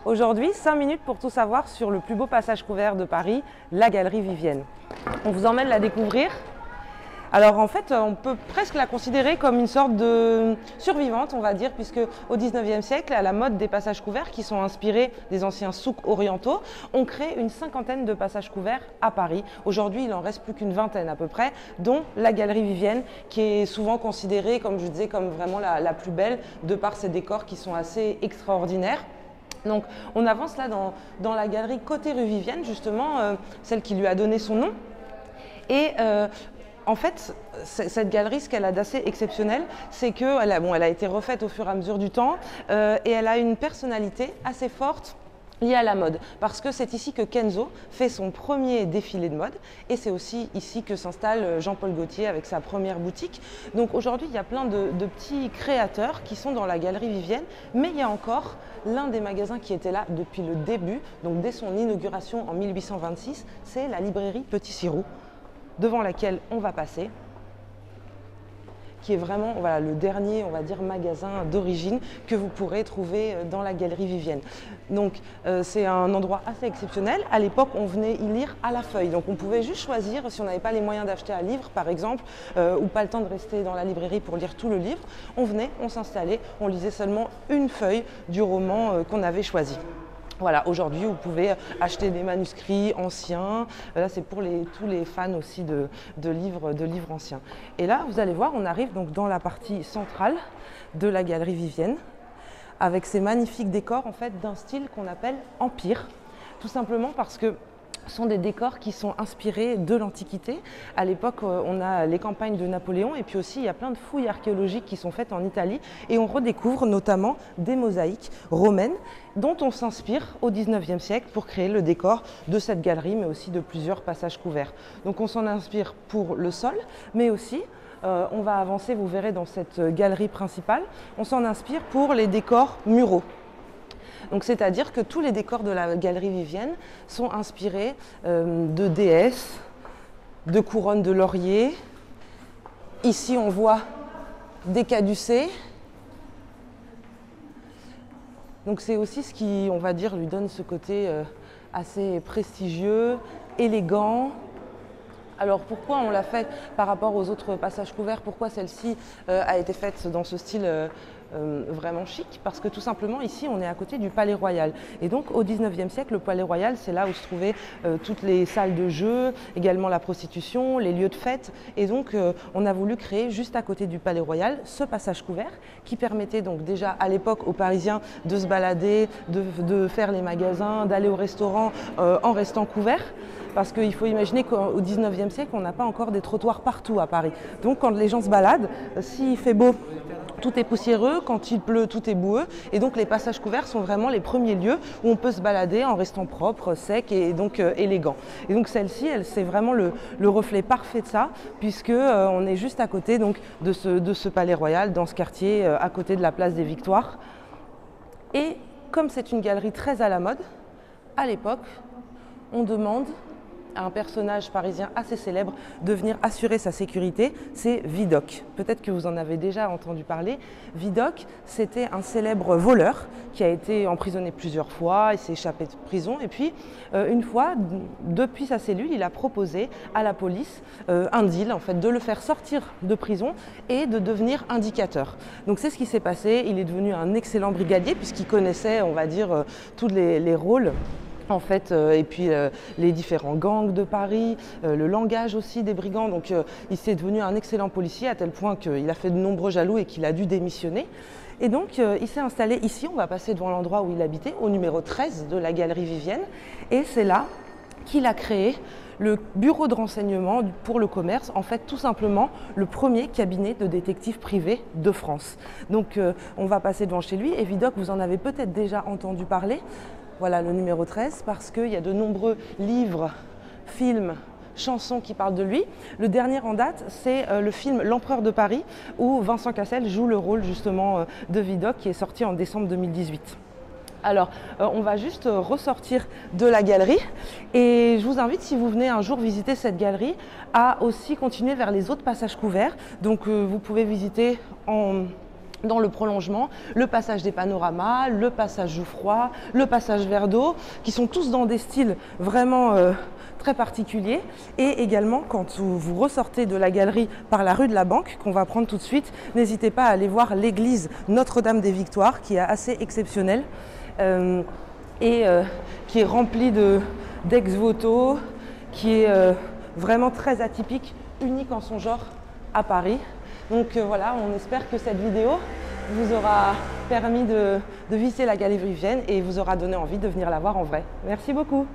Aujourd'hui, 5 minutes pour tout savoir sur le plus beau passage couvert de Paris, la Galerie Vivienne. On vous emmène la découvrir. Alors en fait, on peut presque la considérer comme une sorte de survivante, on va dire, puisque au 19e siècle, à la mode des passages couverts qui sont inspirés des anciens souks orientaux, on crée une cinquantaine de passages couverts à Paris. Aujourd'hui, il en reste plus qu'une vingtaine à peu près, dont la Galerie Vivienne, qui est souvent considérée, comme je disais, comme vraiment la plus belle, de par ses décors qui sont assez extraordinaires. Donc on avance là dans la galerie côté rue Vivienne, justement, celle qui lui a donné son nom. Et en fait, cette galerie, ce qu'elle a d'assez exceptionnel, c'est qu'elle a été refaite au fur et à mesure du temps et elle a une personnalité assez forte liée à la mode. Parce que c'est ici que Kenzo fait son premier défilé de mode et c'est aussi ici que s'installe Jean-Paul Gaultier avec sa première boutique. Donc aujourd'hui, il y a plein de petits créateurs qui sont dans la galerie Vivienne, mais il y a encore l'un des magasins qui était là depuis le début, donc dès son inauguration en 1826, c'est la librairie Petit Sirou, devant laquelle on va passer, qui est vraiment le dernier, on va dire, magasin d'origine que vous pourrez trouver dans la Galerie Vivienne. Donc c'est un endroit assez exceptionnel. À l'époque, on venait y lire à la feuille. Donc on pouvait juste choisir, si on n'avait pas les moyens d'acheter un livre, par exemple, ou pas le temps de rester dans la librairie pour lire tout le livre, on venait, on s'installait, on lisait seulement une feuille du roman qu'on avait choisi. Voilà, aujourd'hui, vous pouvez acheter des manuscrits anciens. Là, c'est pour tous les fans aussi de livres anciens. Et là, vous allez voir, on arrive donc dans la partie centrale de la Galerie Vivienne, avec ces magnifiques décors en fait d'un style qu'on appelle Empire, tout simplement parce que ce sont des décors qui sont inspirés de l'Antiquité. À l'époque, on a les campagnes de Napoléon et puis aussi il y a plein de fouilles archéologiques qui sont faites en Italie et on redécouvre notamment des mosaïques romaines dont on s'inspire au 19e siècle pour créer le décor de cette galerie mais aussi de plusieurs passages couverts. Donc on s'en inspire pour le sol mais aussi on va avancer, vous verrez dans cette galerie principale, on s'en inspire pour les décors muraux. Donc c'est-à-dire que tous les décors de la Galerie Vivienne sont inspirés de déesses, de couronnes de laurier. Ici, on voit des caducées. Donc c'est aussi ce qui, on va dire, lui donne ce côté assez prestigieux, élégant. Alors pourquoi on l'a fait par rapport aux autres passages couverts? Pourquoi celle-ci a été faite dans ce style vraiment chic? Parce que tout simplement ici on est à côté du Palais Royal et donc au 19e siècle le Palais Royal c'est là où se trouvaient toutes les salles de jeu, également la prostitution, les lieux de fête et donc on a voulu créer juste à côté du Palais Royal ce passage couvert qui permettait donc déjà à l'époque aux Parisiens de se balader, de faire les magasins, d'aller au restaurant en restant couverts. Parce qu'il faut imaginer qu'au 19e siècle, on n'a pas encore des trottoirs partout à Paris. Donc quand les gens se baladent, s'il fait beau, tout est poussiéreux, quand il pleut, tout est boueux. Et donc les passages couverts sont vraiment les premiers lieux où on peut se balader en restant propre, sec et donc élégant. Et donc celle-ci, c'est vraiment le reflet parfait de ça, puisque on est juste à côté donc, de ce Palais Royal, dans ce quartier, à côté de la place des Victoires. Et comme c'est une galerie très à la mode, à l'époque, on demande à un personnage parisien assez célèbre de venir assurer sa sécurité, c'est Vidocq. Peut-être que vous en avez déjà entendu parler. Vidocq, c'était un célèbre voleur qui a été emprisonné plusieurs fois, il s'est échappé de prison et puis une fois, depuis sa cellule, il a proposé à la police un deal, en fait, de le faire sortir de prison et de devenir indicateur. Donc c'est ce qui s'est passé, il est devenu un excellent brigadier puisqu'il connaissait, on va dire, tous les rôles en fait, et puis les différents gangs de Paris, le langage aussi des brigands. Donc il s'est devenu un excellent policier à tel point qu'il a fait de nombreux jaloux et qu'il a dû démissionner. Et donc il s'est installé ici, on va passer devant l'endroit où il habitait, au numéro 13 de la Galerie Vivienne. Et c'est là qu'il a créé le bureau de renseignement pour le commerce, en fait tout simplement le premier cabinet de détectives privés de France. Donc on va passer devant chez lui et Vidocq, vous en avez peut-être déjà entendu parler. Voilà le numéro 13 parce qu'il y a de nombreux livres, films, chansons qui parlent de lui. Le dernier en date, c'est le film L'Empereur de Paris où Vincent Cassel joue le rôle justement de Vidocq qui est sorti en décembre 2018. Alors, on va juste ressortir de la galerie et je vous invite, si vous venez un jour visiter cette galerie, à aussi continuer vers les autres passages couverts. Donc, vous pouvez visiter Dans le prolongement, le passage des panoramas, le passage Jouffroy, le passage Verre d'eau, qui sont tous dans des styles vraiment très particuliers. Et également, quand vous ressortez de la galerie par la rue de la Banque, qu'on va prendre tout de suite, n'hésitez pas à aller voir l'église Notre-Dame des Victoires, qui est assez exceptionnelle et qui est remplie d'ex-voto, qui est vraiment très atypique, unique en son genre à Paris. Donc voilà, on espère que cette vidéo vous aura permis de visiter la galerie Vivienne et vous aura donné envie de venir la voir en vrai. Merci beaucoup.